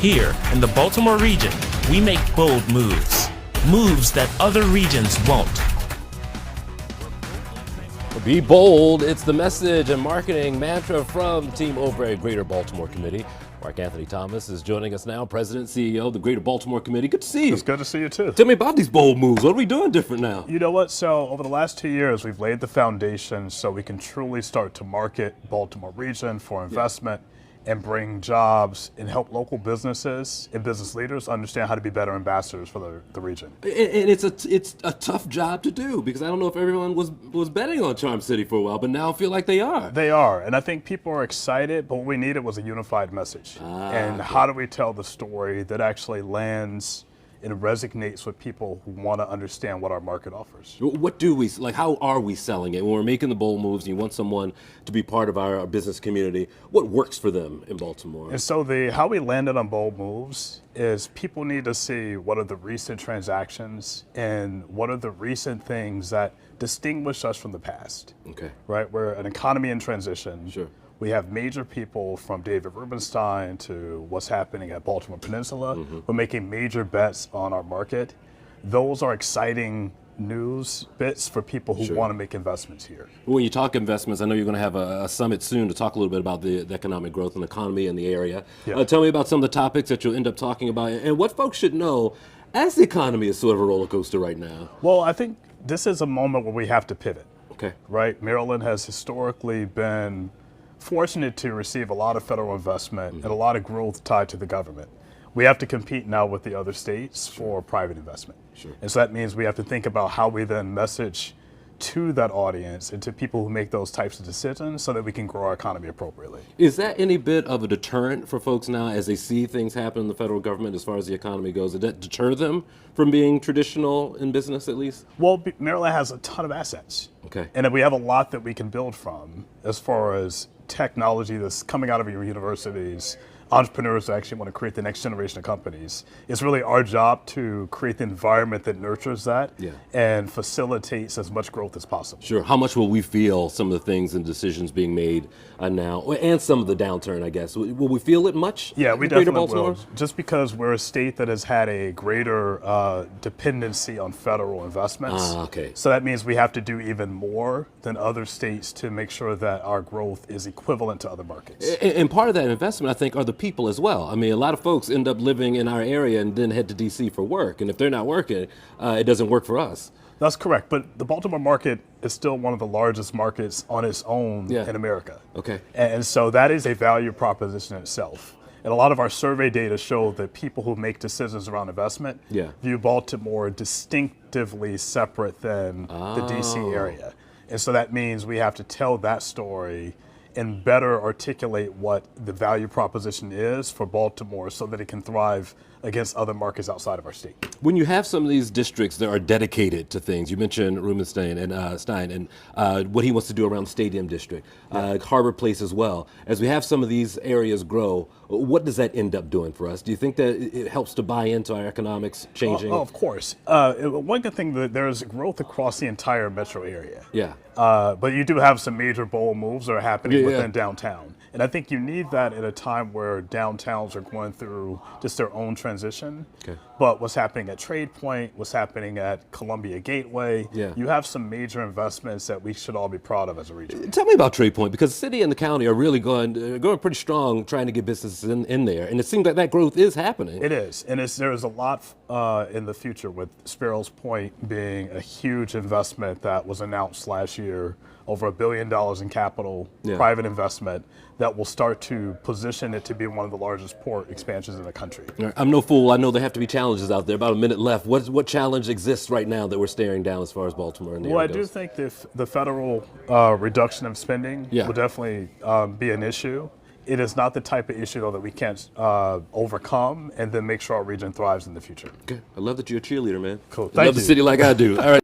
Here in the Baltimore region, we make bold moves. Moves that other regions won't. Be bold. It's the message and marketing mantra from team over at Greater Baltimore Committee. Mark Anthony Thomas is joining us now, President and CEO of the Greater Baltimore Committee. Good to see you. It's good to see you too. Tell me about these bold moves. What are we doing different now? You know what? So over the last 2 years, we've laid the foundation so we can truly start to market Baltimore region for investment and bring jobs and help local businesses and business leaders understand how to be better ambassadors for the region. And it's a tough job to do because I don't know if everyone was betting on Charm City for a while, but now I feel like they are. They are, and I think people are excited, but what we needed was a unified message. How do we tell the story that actually lands and resonates with people who want to understand what our market offers? What do we, like, how are we selling it? When we're making the bold moves and you want someone to be part of our business community, what works for them in Baltimore? And so how we landed on bold moves is people need to see what are the recent transactions and what are the recent things that distinguish us from the past. Okay. Right? We're an economy in transition. Sure. We have major people from David Rubenstein to what's happening at Baltimore Peninsula. We're making major bets on our market. Those are exciting news bits for people who want to make investments here. When you talk investments, I know you're going to have a summit soon to talk a little bit about the economic growth and economy in the area. Yeah. Tell me about some of the topics that you'll end up talking about and what folks should know as the economy is sort of a roller coaster right now. Well, I think this is a moment where we have to pivot. Okay. Right? Maryland has historically been fortunate to receive a lot of federal investment and a lot of growth tied to the government. We have to compete now with the other states for private investment. Sure. And so that means we have to think about how we then message to that audience and to people who make those types of decisions so that we can grow our economy appropriately. Is that any bit of a deterrent for folks now as they see things happen in the federal government as far as the economy goes? Did that deter them from being traditional in business at least? Well, Maryland has a ton of assets. Okay. And we have a lot that we can build from as far as technology that's coming out of your universities, entrepreneurs who actually want to create the next generation of companies. It's really our job to create the environment that nurtures that and facilitates as much growth as possible. Sure. How much will we feel some of the things and decisions being made now, and some of the downturn, I guess? Will we feel it much? Yeah, we in Greater definitely Baltimore? will. Just because we're a state that has had a greater dependency on federal investments. Okay. So that means we have to do even more than other states to make sure that our growth is equivalent to other markets. And part of that investment, I think, are the people as well. I mean, a lot of folks end up living in our area and then head to D.C. for work. And if they're not working, it doesn't work for us. That's correct. But the Baltimore market is still one of the largest markets on its own in America. Okay. And so that is a value proposition in itself. And a lot of our survey data show that people who make decisions around investment view Baltimore distinctively separate than the D.C. area. And so that means we have to tell that story and better articulate what the value proposition is for Baltimore so that it can thrive against other markets outside of our state. When you have some of these districts that are dedicated to things, you mentioned Rubenstein and Stein and what he wants to do around the Stadium District, Harbor Place as well. As we have some of these areas grow, what does that end up doing for us? Do you think that it helps to buy into our economics changing? Oh, of course. One good thing, that there's growth across the entire metro area. Yeah. But you do have some major bold moves that are happening within downtown. And I think you need that at a time where downtowns are going through just their own transition. Okay. But what's happening at Trade Point, what's happening at Columbia Gateway, you have some major investments that we should all be proud of as a region. Tell me about Trade Point, because the city and the county are really going pretty strong trying to get businesses in there. And it seems like that growth is happening. It is. And there's a lot in the future, with Sparrows Point being a huge investment that was announced last year, over $1 billion in capital, private investment, that will start to position it to be one of the largest port expansions in the country. I'm no fool. I know there have to be challenges out there. About a minute left. What challenge exists right now that we're staring down as far as Baltimore and the area Well, I do think the federal reduction of spending will definitely be an issue. It is not the type of issue, though, that we can't overcome and then make sure our region thrives in the future. Okay. I love that you're a cheerleader, man. Cool. You love the city like I do. All right.